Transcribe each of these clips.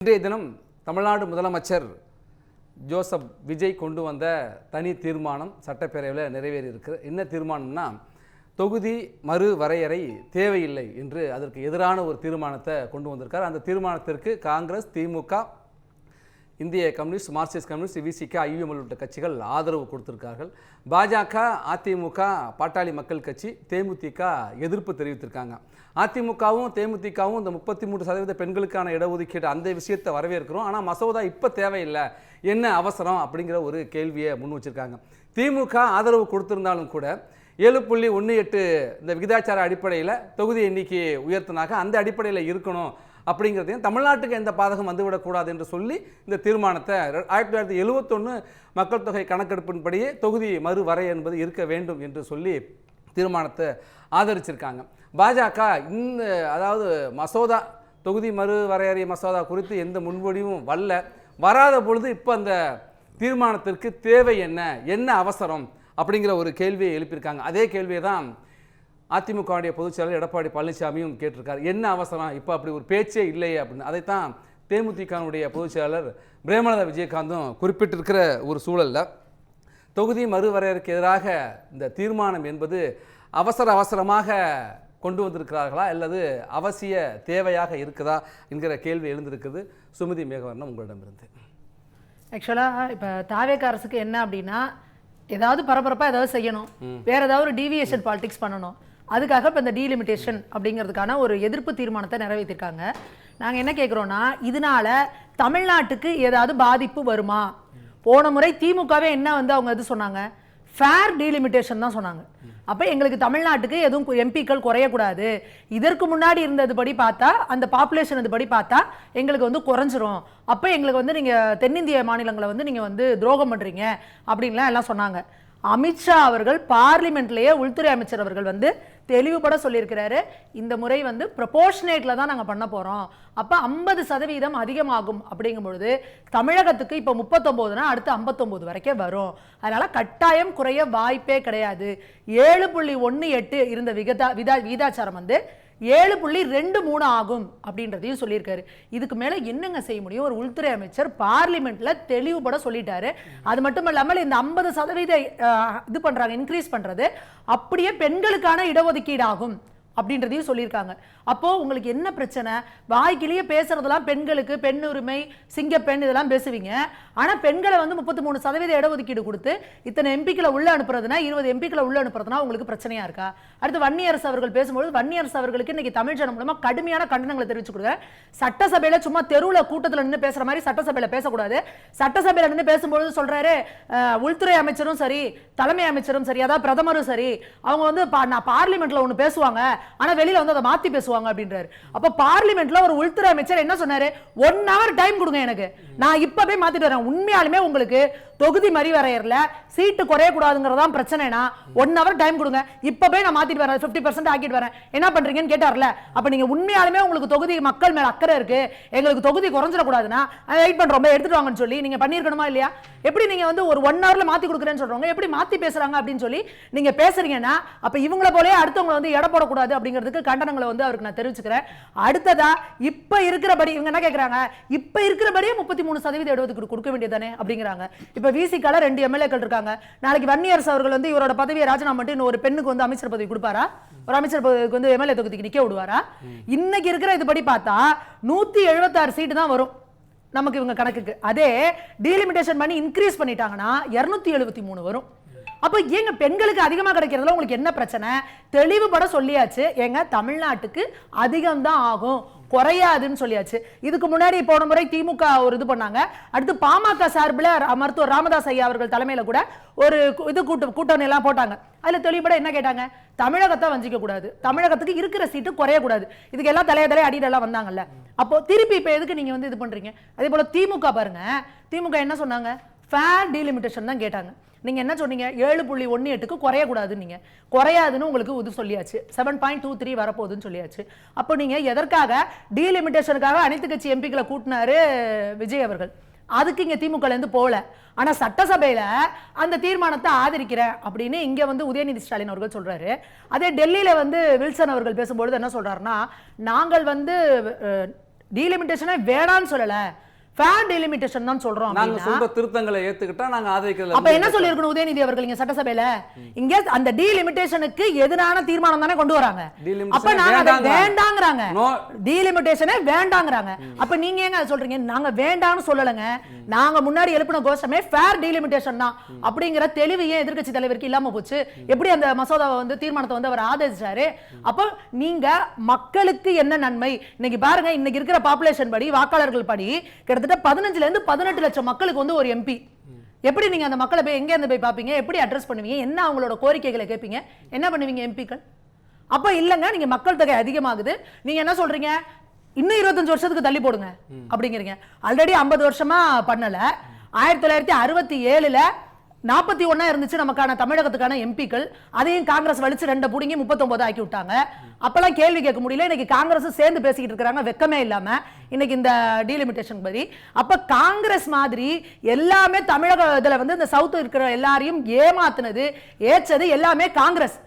இன்றைய தினம் தமிழ்நாடு முதலமைச்சர் ஜோசப் விஜய் கொண்டு வந்த தனி தீர்மானம் சட்டப்பேரவையில் நிறைவேறியிருக்கு. என்ன தீர்மானம்னா, தொகுதி மறு வரையறை தேவையில்லை என்று அதற்கு எதிரான ஒரு தீர்மானத்தை கொண்டு வந்திருக்கார். அந்த தீர்மானத்திற்கு காங்கிரஸ், திமுக, இந்திய கம்யூனிஸ்ட், மார்க்சிஸ்ட் கம்யூனிஸ்ட், விசிக, ஐயுஎம் உள்ளிட்ட கட்சிகள் ஆதரவு கொடுத்திருக்கார்கள். பாஜக, அதிமுக, பாட்டாளி மக்கள் கட்சி, தேமுதிக எதிர்ப்பு தெரிவித்திருக்காங்க. அதிமுகவும் தேமுதிகவும் இந்த 33% பெண்களுக்கான இடஒதுக்கீடு அந்த விஷயத்தை வரவேற்கிறோம், ஆனால் மசோதா இப்போ தேவையில்லை, என்ன அவசரம் அப்படிங்கிற ஒரு கேள்வியை முன் வச்சிருக்காங்க. திமுக ஆதரவு கொடுத்திருந்தாலும் கூட 7.18 இந்த விகிதாச்சார அடிப்படையில் தொகுதி எண்ணிக்கையை உயர்த்தினாங்க, அந்த அடிப்படையில் இருக்கணும் அப்படிங்கிறதையும் தமிழ்நாட்டுக்கு எந்த பாதகம் வந்துவிடக்கூடாது என்று சொல்லி இந்த தீர்மானத்தை 1971 மக்கள் தொகை கணக்கெடுப்பின்படியே தொகுதி மறு வரை என்பது இருக்க வேண்டும் என்று சொல்லி தீர்மானத்தை ஆதரிச்சிருக்காங்க. பாஜக அதாவது மசோதா தொகுதி மறு வரையறை மசோதா குறித்து எந்த முன்வடிவும் வராத பொழுது இப்போ அந்த தீர்மானத்திற்கு தேவை என்ன அவசரம் அப்படிங்கிற ஒரு கேள்வியை எழுப்பியிருக்காங்க. அதே கேள்வியை தான் அதிமுகவுடைய பொதுச்செயலாளர் எடப்பாடி பழனிசாமியும் கேட்டிருக்காரு. என்ன அவசரம், இப்போ அப்படி ஒரு பேச்சே இல்லையே அப்படின்னு. அதைத்தான் தேமுதிகவுடைய பொதுச்செயலாளர் பிரேமலதா விஜயகாந்தும் குறிப்பிட்டிருக்கிற ஒரு சூழலில் தொகுதி மறுவரையறைக்கு எதிராக இந்த தீர்மானம் என்பது அவசரமாக கொண்டு வந்திருக்கிறார்களா அல்லது அவசிய தேவையாக இருக்குதா என்கிற கேள்வி எழுந்திருக்குது. சுமதி மேகவர்ணம் உங்களிடமிருந்து. ஆக்சுவலாக இப்போ தாவேக அரசுக்கு என்ன அப்படின்னா, ஏதாவது பரபரப்பாக ஏதாவது செய்யணும், வேற ஏதாவது ஒரு டீவியேஷன் பாலிடிக்ஸ் பண்ணணும், அதுக்காக இப்போ இந்த டீலிமிட்டேஷன் அப்படிங்கிறதுக்கான ஒரு எதிர்ப்பு தீர்மானத்தை நிறைவேற்றிருக்காங்க. நாங்கள் என்ன கேட்குறோன்னா, இதனால தமிழ்நாட்டுக்கு ஏதாவது பாதிப்பு வருமா? போன முறை திமுகவே என்ன அவங்க இது சொன்னாங்க, ஃபேர் டீலிமிட்டேஷன் தான் சொன்னாங்க. அப்போ எங்களுக்கு தமிழ்நாட்டுக்கு எதுவும் எம்பிக்கள் குறையக்கூடாது, இதற்கு முன்னாடி இருந்ததுபடி பார்த்தா அந்த பாப்புலேஷன் இதுபடி பார்த்தா எங்களுக்கு குறைஞ்சிரும், அப்போ எங்களுக்கு நீங்கள் தென்னிந்திய மாநிலங்களை நீங்கள் துரோகம் பண்ணுறீங்க அப்படின்லாம் எல்லாம் சொன்னாங்க. அமித்ஷா அவர்கள் பார்லிமெண்ட்லேயே உள்துறை அமைச்சர் அவர்கள் தெளிவுபட சொல்லியிருக்கிறாரு, இந்த முறை ப்ரொபோர்ஷனேட்டில் தான் நாங்கள் பண்ண போகிறோம், அப்போ 50% அதிகமாகும் அப்படிங்கும் பொழுது தமிழகத்துக்கு இப்போ 39னா அடுத்து 59 வரைக்கும் வரும், அதனால் கட்டாயம் குறைய வாய்ப்பே கிடையாது. 7.18 இருந்த விகிதாச்சாரம் 7.23 ஆகும் அப்படின்றதையும் சொல்லியிருக்காரு. இதுக்கு மேலே என்னங்க செய்ய முடியும்? ஒரு உள்துறை அமைச்சர் பார்லிமெண்ட்ல தெளிவுபட சொல்லிட்டாரு. அது மட்டும் இல்லாமல் இந்த 50% இது பண்றாங்க, இன்க்ரீஸ் பண்றது அப்படியே பெண்களுக்கான இடஒதுக்கீடு ஆகும் அப்படின்றதையும் சொல்லியிருக்காங்க. அப்போ உங்களுக்கு என்ன பிரச்சனை? வாய்க்கிலேயே பேசுறதெல்லாம் பெண்களுக்கு பெண் உரிமை, சிங்கப்பெண் இதெல்லாம் பேசுவீங்க, ஆனா பெண்களை 33% இடஒதுக்கீடு கொடுத்து இத்தனை எம்பிக்களை உள்ள அனுப்புறதுனா, 20 எம்பிக்களை உள்ள அனுப்புறதுனா உங்களுக்கு பிரச்சனையா இருக்கா? அடுத்து வன்னியரசு அவர்கள் பேசும்போது வன்னியரசு அவர்களுக்கு இன்னைக்கு தமிழ் ஜனம் மூலமா கடுமையான கண்டனங்களை தெரிவிச்சு கொடுங்க. சட்டசபையில சும்மா தெருவுல கூட்டத்தில் நின்று பேசுற மாதிரி சட்டசபையில பேசக்கூடாது. சட்டசபையில நின்று பேசும்போது சொல்றாரு, உள்துறை அமைச்சரும் சரி, தலைமை அமைச்சரும் சரி, அதாவது பிரதமரும் சரி, அவங்க நான் பார்லிமெண்ட்ல ஒண்ணு பேசுவாங்க, ஆனா வெளியில அதை மாத்தி பேசுவாங்க அப்படின்றாரு. அப்ப பார்லிமெண்ட்ல ஒரு உள்துறை அமைச்சர் என்ன சொன்னாரு, 1 hour டைம் கொடுங்க எனக்கு, நான் இப்பவே மாத்திட்டு வரேன். உண்மையாலுமே உங்களுக்கு தொகுதி மறுவரையறையில சீட்டு குறைய கூடாதுங்கறதான் பிரச்சனைனா 1 hour டைம் கொடுங்க, இப்பவே நான் மாத்திட்டு வரேன், 50% ஆக்கிட்டு வரேன், என்ன பண்றீங்கன்னு கேட்டார்ல. அப்ப நீங்க உண்மையாலுமே உங்களுக்கு தொகுதி மக்கள் மேல அக்கறை இருக்கு, எங்களுக்கு தொகுதி குறைஞ்சிட கூடாதுன்னா வெயிட் பண்றோம் எடுத்துட்டு வாங்கன்னு சொல்லி நீங்க பண்ணிருக்கணுமா இல்லையா? எப்படி நீங்க ஒரு 1 hourல மாத்தி கொடுக்குறேன்னு சொல்றவங்க எப்படி மாத்தி பேசுறாங்க அப்படின்னு சொல்லி நீங்க பேசுறீங்கன்னா, அப்ப இவங்கள போலயே அடுத்தவங்க எடை போடக்கூடாது அப்படிங்கிறதுக்கு கண்டனங்களை அவருக்கு நான் தெரிவிச்சுக்கிறேன். அடுத்ததா இப்ப இருக்கிறபடி இவங்க என்ன கேக்குறாங்க, இப்ப இருக்கிறபடியே 33% இடஒதுக்கீடு கொடுக்க வேண்டியதானே அப்படிங்கிறாங்க. இப்ப விசிகால 2 எம்எல்ஏக்கள் இருக்காங்க. நாளைக்கு வன்னியரசு அவர்கள் இவரோட பதவியை ராஜினாமா பண்ணிட்டு ஒரு பெண்ணுக்கு அமைச்சர் பதவி கொடுப்பாரா? ஒரு அமைச்சர் பதவிக்கு எம்எல்ஏ தொகுதிக்கு நிக்க விடுவாரா? இன்னைக்கு இருக்கிற இதுபடி பார்த்தா 176 சீட்டு தான் வரும் நமக்கு இவங்க கணக்குக்கு. அதே டீலிமிட்டேஷன் பண்ணி இன்க்ரீஸ் பண்ணிட்டாங்கன்னா 273 வரும். அப்ப ஏங்க பெண்களுக்கு அதிகமா கிடைக்கிறதுல உங்களுக்கு என்ன பிரச்சனை? தெளிவுபட சொல்லியாச்சு, ஏங்க தமிழ்நாட்டுக்கு அதிகம் தான் ஆகும், குறையாதுன்னு சொல்லியாச்சு. இதுக்கு முன்னாடி போன முறை திமுக ஒரு இது பண்ணாங்க. அடுத்து பாமக சார்பில் மருத்துவர் ராமதாஸ் ஐயா அவர்கள் தலைமையில கூட ஒரு இது கூட்டணி எல்லாம் போட்டாங்க. அதுல தெளிவுபட என்ன கேட்டாங்க, தமிழகத்தை வஞ்சிக்க கூடாது, தமிழகத்துக்கு இருக்கிற சீட்டு குறையக்கூடாது, இதுக்கு எல்லாம் தலைய அடிடெல்லாம் வந்தாங்கல்ல. அப்போ திருப்பி இப்ப எதுக்கு நீங்க இது பண்றீங்க? அதே போல திமுக பாருங்க, திமுக என்ன சொன்னாங்க, ஃபேர் டீலிமிட்டேஷன் தான் கேட்டாங்க. நீங்க என்ன சொன்னீங்க, 7.18க்கு குறையக்கூடாது, நீங்க குறையாதுன்னு உங்களுக்கு இது சொல்லியாச்சு, 7.23 வரப்போகுதுன்னு சொல்லியாச்சு. அப்போ நீங்க எதற்காக டீலிமிட்டேஷனுக்காக அனைத்து கட்சி எம்பிக்களை கூட்டினாரு விஜய் அவர்கள், அதுக்கு இங்க திமுக போல. ஆனா சட்டசபையில அந்த தீர்மானத்தை ஆதரிக்கிறேன் அப்படின்னு இங்க உதயநிதி ஸ்டாலின் அவர்கள் சொல்றாரு. அதே டெல்லியில வில்சன் அவர்கள் பேசும்போது என்ன சொல்றாருன்னா, நாங்கள் டீலிமிட்டேஷனே வேணான்னு சொல்லல, ஃபேர் டீலிமிட்டேஷன் தான் சொல்றோம். நாங்க சொல்ற திருத்தங்களை ஏத்துக்கிட்டா நாங்க ஆதரிக்கிறது. அப்ப என்ன சொல்லிருக்கணும் உதயநிதி அவர்கள் இங்க சட்டசபையில? இங்க அந்த டீலிமிட்டேஷனுக்கு எதிரான தீர்மானம் தானே கொண்டு வராங்க. அப்ப நாங்க அதை வேண்டாங்கறாங்க, டீலிமிட்டேஷனே வேண்டாங்கறாங்க. அப்ப நீங்க ஏங்க சொல்றீங்க? நாங்க வேண்டாம்னு சொல்லலங்க, நாங்க முன்னாடி எழுப்பின கோஷமே ஃபேர் டீலிமிட்டேஷன் தான் அப்படிங்கிற தெளிவையே எதிர்க்கட்சி தலைவருக்கு இல்லாம போச்சு. எப்படி அந்த மசோதாவை வந்து தீர்மானத்தை வந்து அவர் ஆதரிச்சாரு? அப்ப நீங்க மக்களுக்கு என்ன நன்மை? இன்னைக்கு பாருங்க, இன்னைக்கு இருக்கிற பாப்புலேஷன் படி, வாக்காளர்கள் படி கிட்டத்தட்ட 15 இருந்து 18 லட்சம் மக்களுக்கு வந்து ஒரு எம்பி. எப்படி நீங்க அந்த மக்களை போய் எங்க இருந்து போய் பாப்பீங்க? எப்படி அட்ரஸ் பண்ணுவீங்க? என்ன அவங்களோட கோரிக்கைகளை கேட்பீங்க? என்ன பண்ணுவீங்க எம்பிக்கள்? அப்ப இல்லங்க, நீங்க மக்கள் தொகை அதிகமாகுது, நீங்க என்ன சொல்றீங்க? இன்னும் 25 வருஷத்துக்கு தள்ளி போடுங்க அப்படிங்கிறீங்க. ஆல்ரெடி 50 வருஷமா பண்ணல. 1967ல 41 இருந்துச்சு நமக்கான தமிழகத்துக்கான எம்பிக்கள். அதையும் காங்கிரஸ் வலிச்சு 2 புடிங்கி 39 ஆக்கி விட்டாங்க. அப்பெல்லாம் கேள்வி கேட்க முடியல. இன்னைக்கு காங்கிரஸ் சேர்ந்து பேசிக்கிட்டு இருக்காங்க வெக்கமே இல்லாம இன்னைக்கு இந்த டீலிமிட்டேஷன் பத்தி. அப்ப காங்கிரஸ் மாதிரி எல்லாமே தமிழக இதுல வந்து இந்த சவுத் இருக்கிற எல்லாரையும் ஏமாத்துனது, ஏச்சது எல்லாமே காங்கிரஸ்.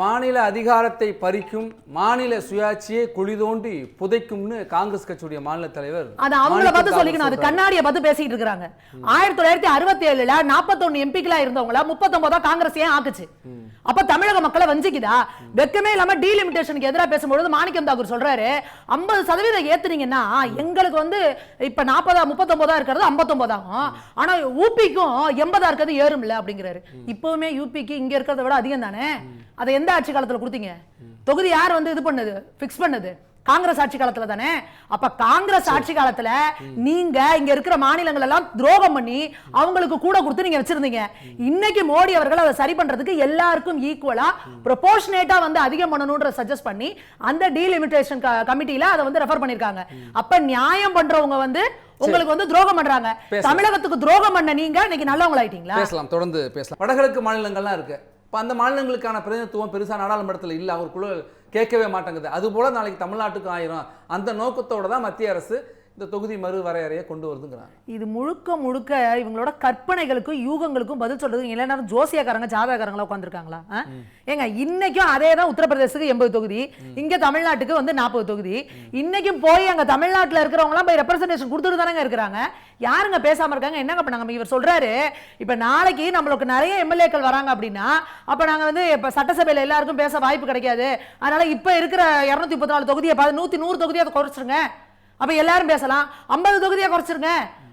மாநில அதிகாரத்தை பறிக்கும், மாநில சுயாட்சியை குழி தோண்டி புதைக்கும்னு காங்கிரஸ் கட்சியுடைய மாநில தலைவர் அது அவங்கள பார்த்து சொல்லிக்கணும். அது கண்ணாடியை பார்த்து பேசிட்டு இருக்காங்க. 1967ல 41 எம்பிக்களா இருந்தவங்கள 39 காங்கிரஸ் ஏன் ஆக்குச்சு? அப்ப தமிழக மக்களை வஞ்சிக்குதா? வெக்கமே இல்லாம டீலிமிட்டேஷனுக்கு எதிராக பேசும்போது மாணிக்கம் தாக்கூர் சொல்றாரு, 50% ஏத்துனீங்கன்னா எங்களுக்கு வந்து இப்ப 39 இருக்கிறது 59 ஆகும், ஆனா ஊபிக்கும் 80 இருக்கிறது ஏறும்ல அப்படிங்கிறாரு. இப்பவுமே யூபிக்கு இங்க இருக்கிறத விட அதிகம் தானே. அதை எந்த ஆட்சி காலத்துல கொடுத்தீங்க? தொகுதி யார் வந்து இது பண்ணது, பிக்ஸ் பண்ணது? காங்கிரஸ் ஆட்சி காலத்துல தானே. அப்ப காங்கிரஸ் ஆட்சி காலத்துல நீங்க இங்க இருக்கிற மாநிலங்கள் எல்லாம் துரோகம் பண்ணி அவங்களுக்கு கூட கொடுத்து நீங்க வச்சிருந்தீங்க. இன்னைக்கு மோடி அவர்கள் அதை சரி பண்றதுக்கு எல்லாருக்கும் ஈக்குவலா ப்ரொபோர்ஷனேட்டா வந்து அதிகம் பண்ணணும்ன்ற சஜஸ்ட் பண்ணி அந்த டீலிமிட்டேஷன் கமிட்டில அதை வந்து ரெஃபர் பண்ணிருக்காங்க. அப்ப நியாயம் பண்றவங்க வந்து உங்களுக்கு வந்து துரோகம் பண்றாங்க. தமிழகத்துக்கு துரோகம் பண்ண நீங்க இன்னைக்கு நல்லவங்க ஆயிட்டீங்களா? பேசலாம், தொடர்ந்து பேசலாம். வடகிழக்கு மாநிலங்கள்லாம் இருக்கு. இப்போ அந்த மாநிலங்களுக்கான பிரதிநிதித்துவம் பெருசாக நாடாளுமன்றத்தில் இல்லை, அவருக்குள்ள கேட்கவே மாட்டேங்குது. அதுபோல் நாளைக்கு தமிழ்நாட்டுக்கு ஆயிரும் அந்த நோக்கத்தோடு தான் மத்திய அரசு இந்த தொகுதி மறு வரையறையை கொண்டு வருதுங்கிறாங்க. இது முழுக்க முழுக்க இவங்களோட கற்பனைகளுக்கும் யூகங்களுக்கும் பதில் சொல்றது. இல்லைன்னா ஜோசியக்காரங்க ஜாதகக்காரங்களா உட்காந்துருக்காங்களா? ஏங்க இன்னைக்கும் அதே தான். உத்தரப்பிரதேசத்துக்கு 80 தொகுதி, இங்க தமிழ்நாட்டுக்கு வந்து 40 தொகுதி. இன்னைக்கும் போய் அங்க தமிழ்நாட்டில் இருக்கிறவங்களாம் போய் ரெப்ரசன்டேஷன் கொடுத்துட்டு தானங்க இருக்கிறாங்க. யாருங்க பேசாம இருக்காங்க? என்னங்க பண்ணாங்க? இவர் சொல்றாரு, இப்ப நாளைக்கு நம்மளுக்கு நிறைய எம்எல்ஏக்கள் வராங்க அப்படின்னா அப்ப நாங்க வந்து இப்ப சட்டசபையில எல்லாருக்கும் பேச வாய்ப்பு கிடைக்காது, அதனால இப்ப இருக்கிற 234 தொகுதியை 100 தொகுதியை குறைச்சிருங்க, அப்ப எல்லாரும் பேசலாம். 50 தொகுதியை குறைச்சிருங்க,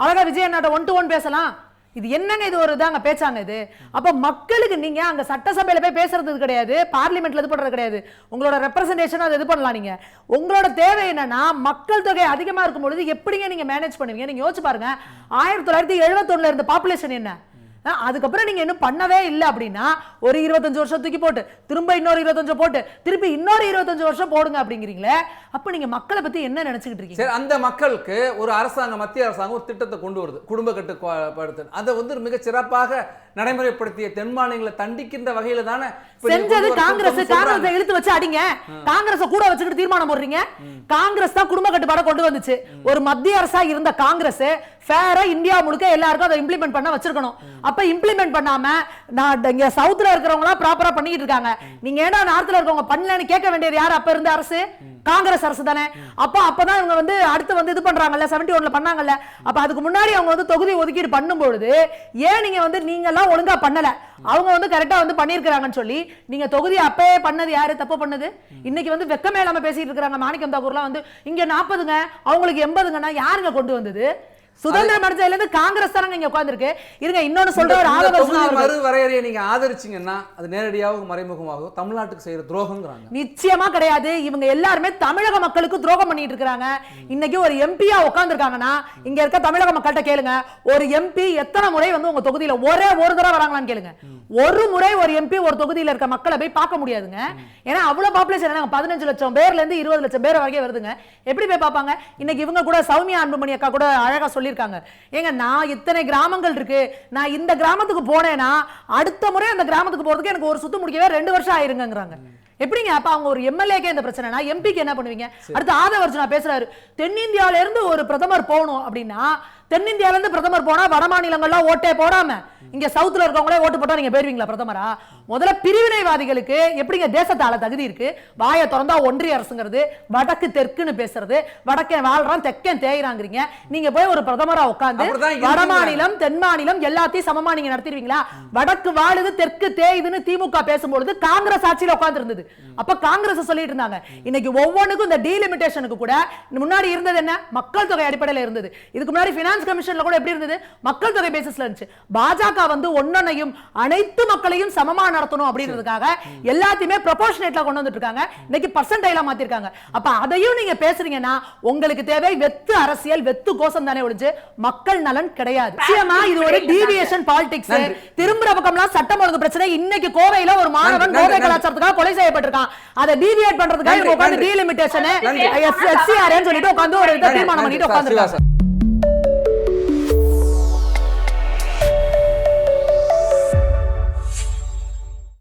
அழகா விஜய் அண்ணாட்ட 1 to 1 பேசலாம். இது என்னங்க? இது ஒரு தாங்க பேச்சாங்க இது. அப்ப மக்களுக்கு நீங்க அங்க சட்டசபையில போய் பேசுறது கிடையாது, பார்லிமெண்ட்ல இது பண்றது கிடையாது. உங்களோட ரெப்ரசன்டேஷன் அது இது பண்ணலாம். நீங்க உங்களோட தேவை என்னன்னா மக்கள் தொகை அதிகமா இருக்கும் பொழுது எப்படிங்க நீங்க மேனேஜ் பண்ணுவீங்க? நீங்க யோசிச்சு பாருங்க. 1971ல இருந்த பாப்புலேஷன் என்ன, அதுக்கப்புறம் நீங்க இன்னும் பண்ணவே இல்லை அப்படின்னா ஒரு 25 வருஷம் தூக்கி போட்டு திரும்ப இன்னொரு 25 போட்டு திருப்பி இன்னொரு 25 வருஷம் போடுங்க அப்படிங்கிறீங்களே. அப்ப நீங்க மக்களை பத்தி என்ன நினைச்சுக்கிட்டு இருக்கீங்க? சரி, அந்த மக்களுக்கு ஒரு அரசாங்கம், மத்திய அரசாங்கம் ஒரு திட்டத்தை கொண்டு வருது, குடும்ப கட்டுப்பாடு. அதை வந்து மிக சிறப்பாக நடைமுறைப்படுத்திய தென் மாநிலங்களை தண்டிக்கின்ற வகையில தானே செஞ்சது காங்கிரஸ். காங்கிரஸை இழுத்து வச்சு அடிங்க, காங்கிரஸை கூட வச்சுக்கிட்டு தீர்மானம் போடுறீங்க. காங்கிரஸ் தான் குடும்ப கட்டுப்பாடை கொண்டு வந்துச்சு. ஒரு மத்திய அரசா இருந்த காங்கிரஸ் ஃபேரா இந்தியா முழுக்க எல்லாருக்கும் அதை இம்ப்ளிமெண்ட் பண்ண வச்சிருக்கணும். அப்ப இம்ப்ளிமெண்ட் பண்ணாம நான் இங்க சவுத்ல இருக்கிறவங்க எல்லாம் ப்ராப்பரா பண்ணிட்டு இருக்காங்க, நீங்க ஏன்னா நார்த்ல இருக்கவங்க பண்ணலன்னு கேட்க வேண்டியது யார்? அப்ப இருந்த அரசு காங்கிரஸ் அரசு தானே. அப்பதான் இவங்க வந்து அடுத்து வந்து இது பண்றாங்கல்ல, 71ல பண்ணாங்கல்ல. அப்ப அதுக்கு முன்னாடி அவங்க வந்து தொகுதி ஒதுக்கீடு பண்ணும்பொழுது ஏன் நீங்க வந்து நீங்க எல்லாம் ஒழுங்கா பண்ணல, அவங்க வந்து கரெக்டா வந்து பண்ணிருக்காங்கன்னு சொல்லி நீங்க தொகுதி அப்பவே பண்ணது யாரு தப்பு பண்ணது? இன்னைக்கு வந்து வெக்கமே இல்லாம பேசிட்டு இருக்காங்க. மாணிக்கம் தாக்கூர்லாம் வந்து இங்க 40ங்க அவங்களுக்கு 80ங்கன்னா யாருங்க கொண்டு வந்தது? சுதந்திரம் அடைஞ்சதுல இருந்து காங்கிரஸ் தானங்க இங்க உட்கார்ந்திருக்கு. இருங்க இன்னொன்னு சொல்றாரு, மறு வரையறையை நீங்க ஆதரிச்சீங்கன்னா அது நேரடியாகவும் மறைமுகமாகவும் தமிழ்நாட்டுக்கு செய்யற துரோகம்ங்கறாங்க. நிச்சயமா கிடையாது. இவங்க எல்லாரும் தமிழக மக்களுக்கு துரோகம் பண்ணிட்டு இருக்காங்க. இன்னைக்கு ஒரு எம்பியா உட்கார்ந்திருக்காங்கன்னா இங்க இருக்க தமிழக மக்கள்கிட்ட கேளுங்க, ஒரு எம்பி எத்தனை முறை வந்து உங்க தொகுதியில ஒரே ஒரு தடவை வராங்களான்னு கேளுங்க. ஒரு முறை ஒரு எம்பி ஒரு தொகுதியில இருக்க மக்களை போய் பார்க்க முடியாதுங்க. ஏன்னா அவ்வளவு பாப்புலேஷன் 15 லட்சம் பேர்ல இருந்து 20 லட்சம் பேர் வரைக்கும் வருதுங்க. எப்படி போய் பார்ப்பாங்க? இன்னைக்கு இவங்க கூட சௌமியா அன்புமணி அக்கா கூட அழகா சொல்லிருக்காங்க, ஏங்க நான் இத்தனை கிராமங்கள் இருக்கு, நான் இந்த கிராமத்துக்கு போனேன்னா அடுத்த முறை அந்த கிராமத்துக்கு போறதுக்கு எனக்கு ஒரு சுத்து முடிக்கவே 2 வருஷம் ஆயிருங்கிறாங்க. எப்படிங்க? அப்ப அவங்க ஒரு எம்எல்ஏக்கே இந்த பிரச்சனைனா எம்பிக்கு என்ன பண்ணுவீங்க? அடுத்து ஆதவ அர்ஜுனா பேசுறாரு, தென்னிந்தியாவில இருந்து ஒரு பிரதமர் போகணும் அப்படின்னா தென்னிந்தியால இருந்து பிரதமர் போனா வட மாநிலங்கள்லாம் ஓட்டே போடாம இங்க சவுத்ல இருக்கவங்களே ஓட்டு போட்டா நீங்க போயிருவீங்களா பிரதமரா? முதல்ல பிரிவினைவாதிகளுக்கு எப்படிங்க தேசத்தால தகுதி இருக்கு? வாயை திறந்தா ஒன்றிய அரசுங்கிறது, வடக்கு தெற்குன்னு பேசுறது, வடக்கே வாழ்றான் தெற்கே தேய்றாங்கிறீங்க. நீங்க போய் ஒரு பிரதமரா உட்கார்ந்து வட மாநிலம் தென் மாநிலம் எல்லாத்தையும் சமமா நீங்க நடத்திடுவீங்களா? வடக்கு வாழுது தெற்கு தேயுதுன்னு திமுக பேசும்பொழுது காங்கிரஸ் ஆட்சியில உட்கார்ந்து இருந்தது. அப்ப காங்கிரஸ் சொல்லிட்டு இருந்தாங்க. இன்னைக்கு ஒவ்வொன்றுக்கும் இந்த டீலிமிட்டேஷனுக்கு கூட முன்னாடி இருந்தது என்ன? மக்கள் தொகை அடிப்படையில் இருந்தது. இதுக்கு முன்னாடி பினான்ஸ் கமிஷன்ல கூட எப்படி இருந்தது? மக்கள் தொகை பேசிஸ்ல இருந்துச்சு. பாஜக வந்து ஒன்னனையும் அனைத்து மக்களையும் சமமா நடத்தணும் அப்படின்றதுக்காக எல்லாத்தையுமே ப்ரொபோர்ஷனேட்ல கொண்டு வந்துட்டு இருக்காங்க. இன்னைக்கு பர்சன்டைலா மாத்திருக்காங்க. அப்ப அதையும் நீங்க பேசுறீங்கன்னா உங்களுக்கு தேவை வெத்து அரசியல், வெத்து கோஷம் தானே ஒழிஞ்சு மக்கள் நலன் கிடையாது. நிச்சயமா இது ஒரு டீவியேஷன் பாலிடிக்ஸ். திரும்புற பக்கம்லாம் சட்டம் ஒழுங்கு பிரச்சனை. இன்னைக்கு கோவையில ஒரு மாணவன் கோவை கலாச்சாரத்துக்காக கொலை செய்யப்பட்டிருக்கான். அதை டீவியேட் பண்றதுக்காக உட்கார்ந்து டீலிமிட்டேஷன் எஸ்சிஆர் சொல்லிட்டு உட்கார்ந்து ஒரு தீர்மானம் பண்ணிட்டு உட்கார்ந்து